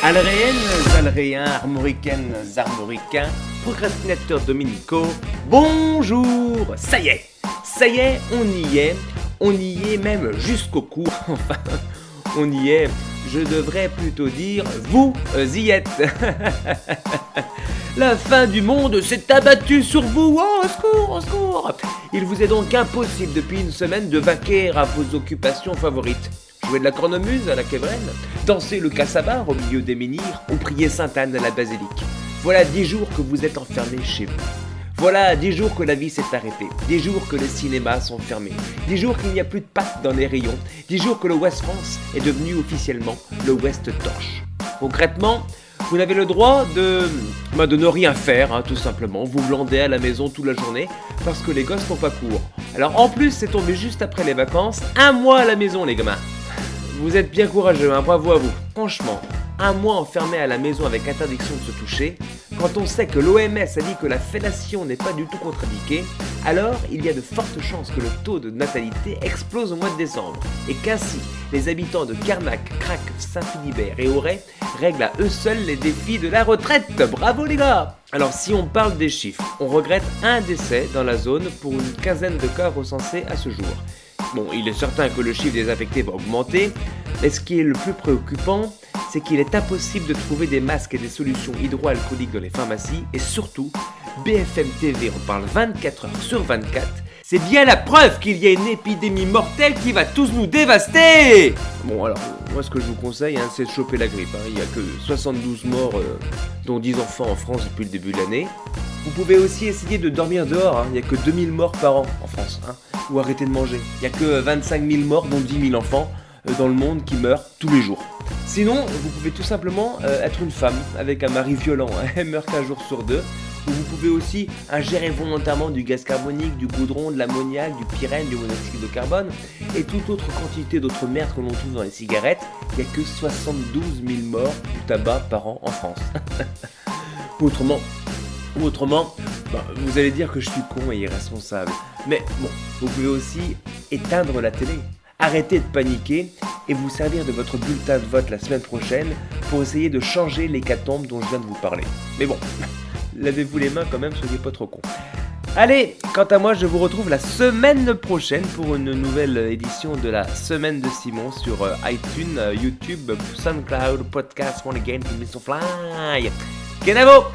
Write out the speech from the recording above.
Alréennes, alréens, armoricaines, armoricains, procrastinateurs dominicaux, bonjour. Ça y est, on y est même jusqu'au cou, enfin, on y est, je devrais plutôt dire, vous y êtes. La fin du monde s'est abattue sur vous, oh, au secours, au secours. Il vous est donc impossible depuis une semaine de vaquer à vos occupations favorites. Jouer de la cornemuse à la quévrenne, danser le cassabar au milieu des menhirs ou prier Sainte-Anne à la basilique. Voilà 10 jours que vous êtes enfermés chez vous. Voilà 10 jours que la vie s'est arrêtée, 10 jours que les cinémas sont fermés, 10 jours qu'il n'y a plus de pâtes dans les rayons, 10 jours que le West France est devenu officiellement le West Torche. Concrètement, vous n'avez le droit de ne rien faire, tout simplement. Vous glandez à la maison toute la journée parce que les gosses n'ont pas cours. Alors en plus, c'est tombé juste après les vacances, un mois à la maison les gamins. Vous êtes bien courageux, bravo à vous. Franchement, un mois enfermé à la maison avec interdiction de se toucher, quand on sait que l'OMS a dit que la fellation n'est pas du tout contre-indiquée, alors il y a de fortes chances que le taux de natalité explose au mois de décembre, et qu'ainsi les habitants de Carnac, Crac, Saint-Philibert et Auray règlent à eux seuls les défis de la retraite. Bravo les gars! Alors si on parle des chiffres, on regrette un décès dans la zone pour une quinzaine de cas recensés à ce jour. Bon, il est certain que le chiffre des infectés va augmenter, mais ce qui est le plus préoccupant, c'est qu'il est impossible de trouver des masques et des solutions hydroalcooliques dans les pharmacies, et surtout, BFM TV en parle 24 heures sur 24, c'est bien la preuve qu'il y a une épidémie mortelle qui va tous nous dévaster. Bon alors, moi ce que je vous conseille, c'est de choper la grippe. Il n'y a que 72 morts, dont 10 enfants en France depuis le début de l'année. Vous pouvez aussi essayer de dormir dehors, il n'y a que 2000 morts par an en France, ou arrêter de manger. Il n'y a que 25 000 morts, dont 10 000 enfants dans le monde qui meurent tous les jours. Sinon, vous pouvez tout simplement être une femme avec un mari violent, elle meurt qu'un jour sur deux. Ou vous pouvez aussi ingérer volontairement du gaz carbonique, du goudron, de l'ammoniac, du pyrène, du monoxyde de carbone et toute autre quantité d'autres merdes que l'on trouve dans les cigarettes. Il n'y a que 72 000 morts du tabac par an en France. Autrement, vous allez dire que je suis con et irresponsable. Mais bon, vous pouvez aussi éteindre la télé, arrêter de paniquer et vous servir de votre bulletin de vote la semaine prochaine pour essayer de changer l'hécatombe dont je viens de vous parler. Mais bon, lavez-vous les mains quand même, soyez pas trop cons. Allez, quant à moi, je vous retrouve la semaine prochaine pour une nouvelle édition de la Semaine de Simon sur iTunes, YouTube, SoundCloud, Podcast, One Again, Miss Fly. Kenavo!